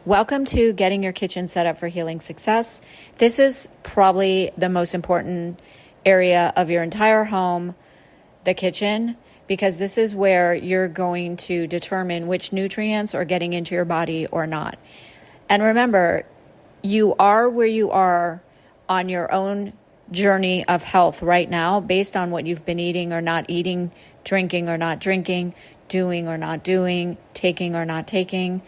Welcome to Getting Your Kitchen Set Up for Healing Success. This is probably the most important area of your entire home, the kitchen, because this is where you're going to determine which nutrients are getting into your body or not. And remember, you are where you are on your own journey of health right now based on what you've been eating or not eating, drinking or not drinking, doing or not doing, taking or not taking,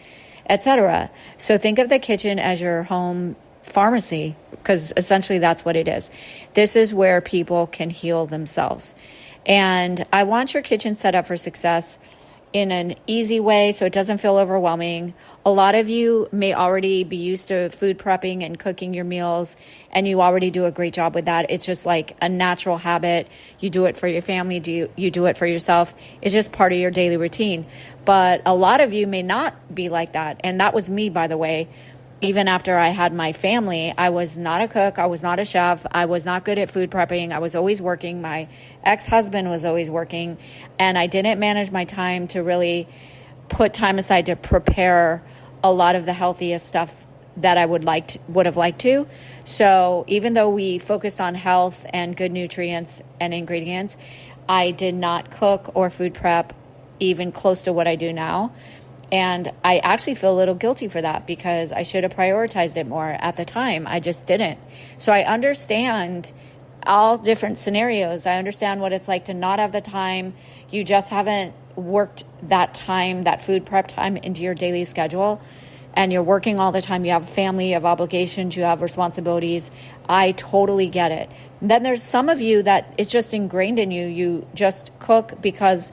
etc. So think of the kitchen as your home pharmacy, because essentially that's what it is. This is where people can heal themselves. And I want your kitchen set up for success in an easy way so it doesn't feel overwhelming. A lot of you may already be used to food prepping and cooking your meals, and you already do a great job with that. It's just like a natural habit. You do it for your family, you do it for yourself. It's just part of your daily routine. But a lot of you may not be like that. And that was me, by the way. Even after I had my family, I was not a cook. I was not a chef. I was not good at food prepping. I was always working. My ex-husband was always working. And I didn't manage my time to really put time aside to prepare a lot of the healthiest stuff that I would have liked to. So even though we focused on health and good nutrients and ingredients, I did not cook or food prep even close to what I do now. And I actually feel a little guilty for that because I should have prioritized it more at the time. I just didn't. So I understand all different scenarios. I understand what it's like to not have the time. You just haven't worked that time, that food prep time into your daily schedule. And you're working all the time. You have a family, you have obligations, you have responsibilities. I totally get it. And then there's some of you that it's just ingrained in you. You just cook because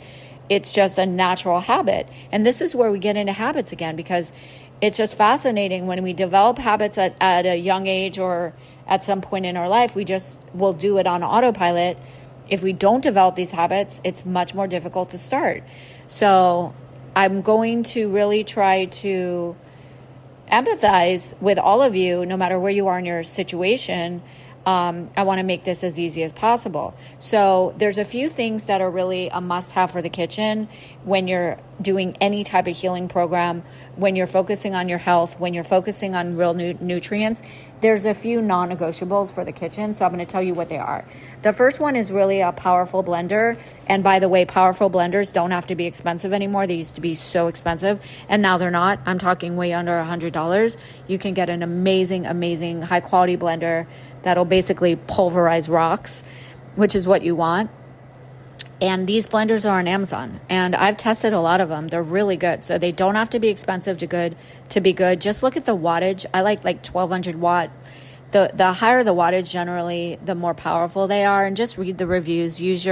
it's just a natural habit. And this is where we get into habits again, because it's just fascinating when we develop habits at a young age or at some point in our life, we just will do it on autopilot. If we don't develop these habits, it's much more difficult to start. So I'm going to really try to empathize with all of you, no matter where you are in your situation. I want to make this as easy as possible. So there's a few things that are really a must-have for the kitchen when you're doing any type of healing program, when you're focusing on your health, when you're focusing on real nutrients. There's a few non-negotiables for the kitchen, so I'm going to tell you what they are. The first one is really a powerful blender. And by the way, powerful blenders don't have to be expensive anymore. They used to be so expensive, and now they're not. I'm talking way under $100. You can get an amazing, amazing high-quality blender that'll basically pulverize rocks, which is what you want. And these blenders are on Amazon, and I've tested a lot of them. They're really good. So they don't have to be expensive to be good. Just look at the wattage. I like 1200 watt. The higher the wattage, generally, the more powerful they are. And just read the reviews. Use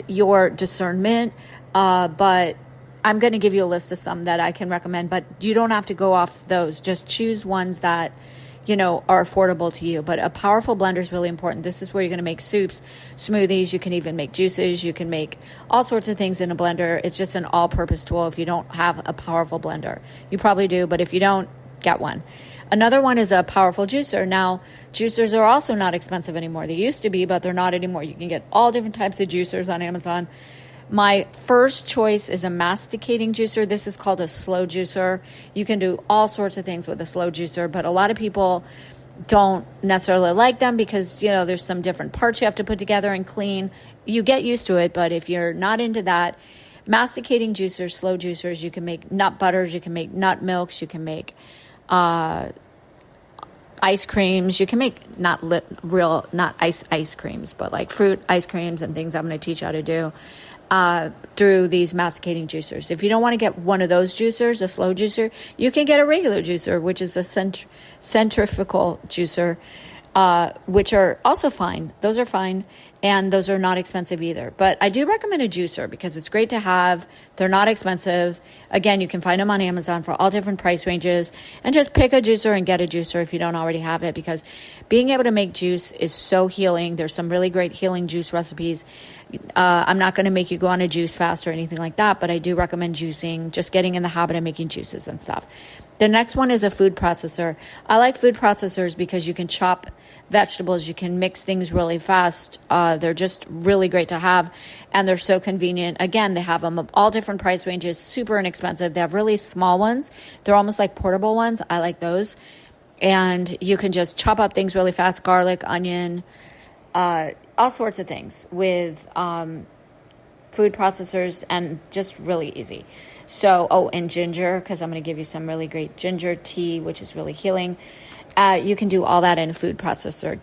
your discernment. But I'm going to give you a list of some that I can recommend, but you don't have to go off those. Just choose ones that are affordable to you. But a powerful blender is really important. This is where you're going to make soups, smoothies. You can even make juices. You can make all sorts of things in a blender. It's just an all-purpose tool if you don't have a powerful blender. You probably do, but if you don't, get one. Another one is a powerful juicer. Now, juicers are also not expensive anymore. They used to be, but they're not anymore. You can get all different types of juicers on Amazon. My first choice is a masticating juicer. This is called a slow juicer. You can do all sorts of things with a slow juicer, but a lot of people don't necessarily like them because, there's some different parts you have to put together and clean. You get used to it, but if you're not into that, masticating juicers, slow juicers, you can make nut butters, you can make nut milks, you can make ice creams. You can make not ice creams, but like fruit ice creams and things I'm going to teach you how to do through these masticating juicers. If you don't want to get one of those juicers, a slow juicer, you can get a regular juicer, which is a centrifugal juicer, which are also fine. Those are fine, and those are not expensive either. But I do recommend a juicer because it's great to have. They're not expensive. Again, you can find them on Amazon for all different price ranges, and just pick a juicer and get a juicer if you don't already have it, because being able to make juice is so healing. There's some really great healing juice recipes. I'm not going to make you go on a juice fast or anything like that, but I do recommend juicing, just getting in the habit of making juices and stuff. The next one is a food processor. I like food processors because you can chop vegetables, you can mix things really fast. They're just really great to have, and they're so convenient. Again, they have them of all different price ranges, super inexpensive. They have really small ones. They're almost like portable ones. I like those. And you can just chop up things really fast, garlic, onion, all sorts of things with food processors, and just really easy. So, and ginger, because I'm going to give you some really great ginger tea, which is really healing. You can do all that in a food processor.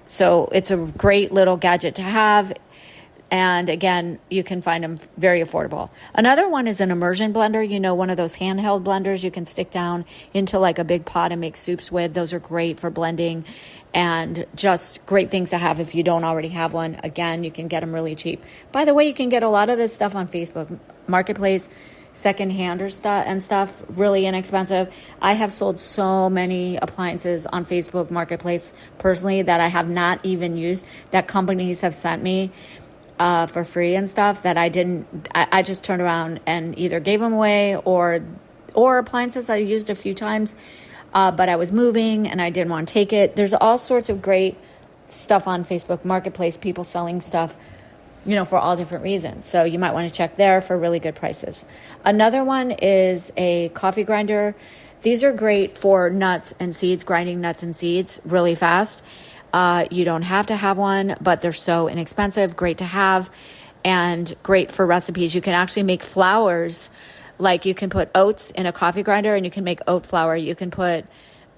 So it's a great little gadget to have. And again, you can find them very affordable. Another one is an immersion blender. You know, one of those handheld blenders you can stick down into like a big pot and make soups with. Those are great for blending and just great things to have if you don't already have one. Again, you can get them really cheap. By the way, you can get a lot of this stuff on Facebook Marketplace, secondhand or stuff, really inexpensive. I have sold so many appliances on Facebook Marketplace personally that I have not even used, that companies have sent me for free and stuff, that I just turned around and either gave them away or appliances I used a few times, but I was moving and I didn't want to take it. There's all sorts of great stuff on Facebook Marketplace, people selling stuff, you know, for all different reasons. So you might want to check there for really good prices. Another one is a coffee grinder. These are great for nuts and seeds, grinding nuts and seeds really fast. You don't have to have one, but they're so inexpensive, great to have, and great for recipes. You can actually make flours, like you can put oats in a coffee grinder and you can make oat flour. You can put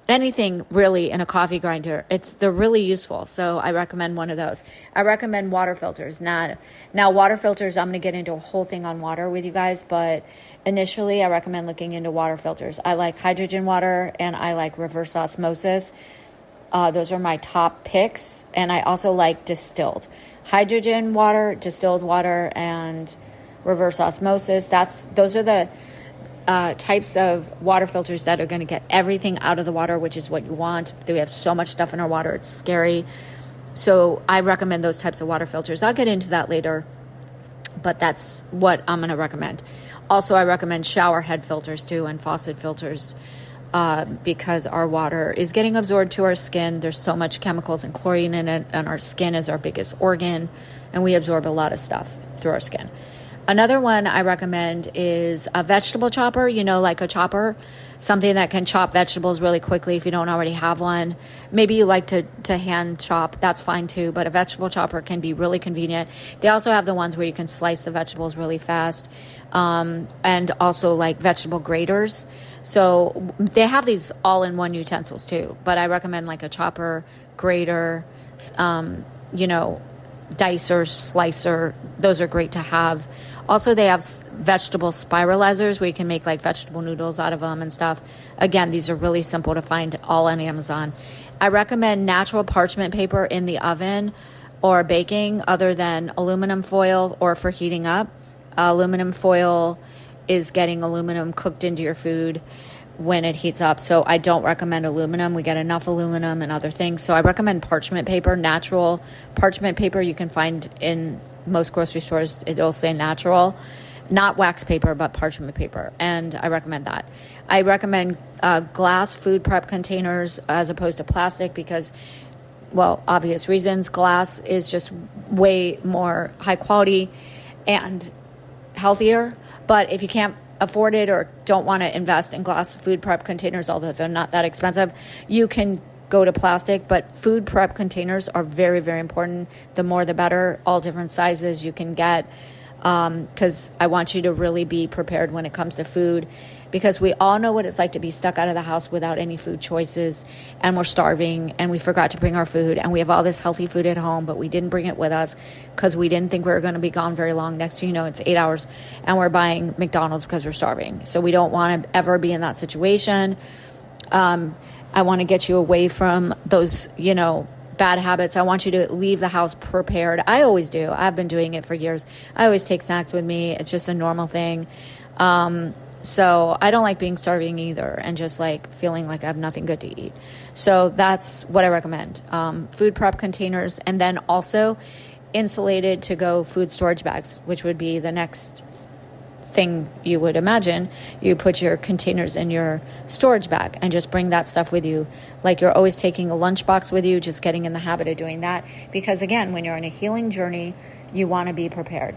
anything really in a coffee grinder. They're really useful. So I recommend one of those. I recommend water filters. Now water filters, I'm going to get into a whole thing on water with you guys, but initially I recommend looking into water filters. I like hydrogen water and I like reverse osmosis. Those are my top picks. And I also like distilled. Hydrogen water, distilled water, and reverse osmosis. Those are the types of water filters that are going to get everything out of the water, which is what you want. We have so much stuff in our water, it's scary. So I recommend those types of water filters. I'll get into that later, but that's what I'm going to recommend. Also, I recommend shower head filters too, and faucet filters, because our water is getting absorbed to our skin. There's so much chemicals and chlorine in it, and our skin is our biggest organ, and we absorb a lot of stuff through our skin. Another one I recommend is a vegetable chopper, you know, like a chopper, something that can chop vegetables really quickly if you don't already have one. Maybe you like to hand chop, that's fine too, but a vegetable chopper can be really convenient. They also have the ones where you can slice the vegetables really fast, and also like vegetable graters. So they have these all-in-one utensils too, but I recommend like a chopper, grater, dicer, slicer. Those are great to have. Also, they have vegetable spiralizers where you can make like vegetable noodles out of them and stuff. Again, these are really simple to find, all on Amazon. I recommend natural parchment paper in the oven or baking, other than aluminum foil or for heating up. Aluminum foil is getting aluminum cooked into your food when it heats up. So I don't recommend aluminum. We get enough aluminum and other things. So I recommend parchment paper, natural parchment paper. You can find in most grocery stores, it'll say natural, not wax paper, but parchment paper. And I recommend that. I recommend glass food prep containers as opposed to plastic because, well, obvious reasons. Glass is just way more high quality and healthier. But if you can't afford it or don't want to invest in glass food prep containers, although they're not that expensive, you can go to plastic. But food prep containers are very, very important. The more the better. All different sizes you can get, because I want you to really be prepared when it comes to food, because we all know what it's like to be stuck out of the house without any food choices, and we're starving and we forgot to bring our food, and we have all this healthy food at home, but we didn't bring it with us because we didn't think we were going to be gone very long. Next thing you know, it's 8 hours and we're buying McDonald's because we're starving. So we don't want to ever be in that situation. I want to get you away from those, bad habits. I want you to leave the house prepared. I always do. I've been doing it for years. I always take snacks with me. It's just a normal thing. So I don't like being starving either and just like feeling like I have nothing good to eat. So that's what I recommend. Food prep containers, and then also insulated to go food storage bags, which would be the next thing you would imagine, you put your containers in your storage bag and just bring that stuff with you. Like you're always taking a lunchbox with you, just getting in the habit of doing that. Because again, when you're on a healing journey, you want to be prepared.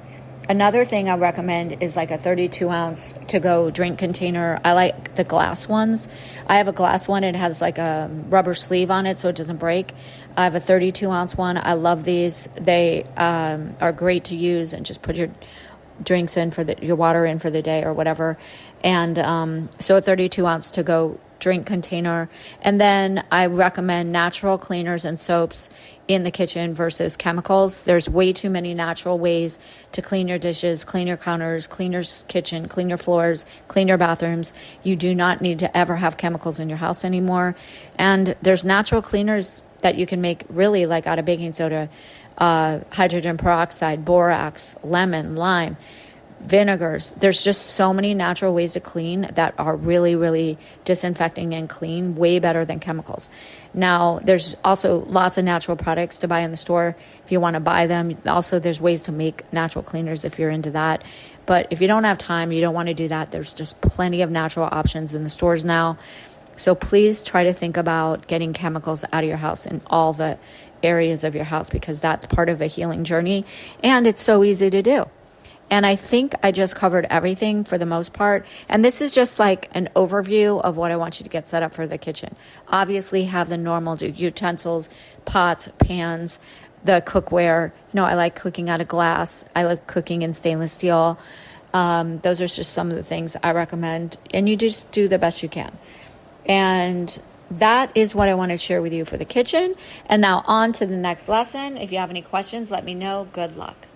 Another thing I recommend is like a 32 ounce to go drink container. I like the glass ones. I have a glass one. It has like a rubber sleeve on it so it doesn't break. I have a 32 ounce one. I love these. They are great to use and just put your drinks in for your water in for the day or whatever. And so a 32 ounce to go drink container. And then I recommend natural cleaners and soaps in the kitchen versus chemicals. There's way too many natural ways to clean your dishes, clean your counters, clean your kitchen, clean your floors, clean your bathrooms. You do not need to ever have chemicals in your house anymore. And there's natural cleaners that you can make really like out of baking soda, hydrogen peroxide, borax, lemon, lime, vinegars. There's just so many natural ways to clean that are really, really disinfecting and clean, way better than chemicals. Now, there's also lots of natural products to buy in the store if you want to buy them. Also, there's ways to make natural cleaners if you're into that. But if you don't have time, you don't want to do that, there's just plenty of natural options in the stores now. So please try to think about getting chemicals out of your house in all the areas of your house, because that's part of a healing journey and it's so easy to do. And I think I just covered everything for the most part. And this is just like an overview of what I want you to get set up for the kitchen. Obviously have the normal utensils, pots, pans, the cookware. I like cooking out of glass. I like cooking in stainless steel. Those are just some of the things I recommend. And you just do the best you can. And that is what I want to share with you for the kitchen. And now on to the next lesson. If you have any questions, let me know. Good luck.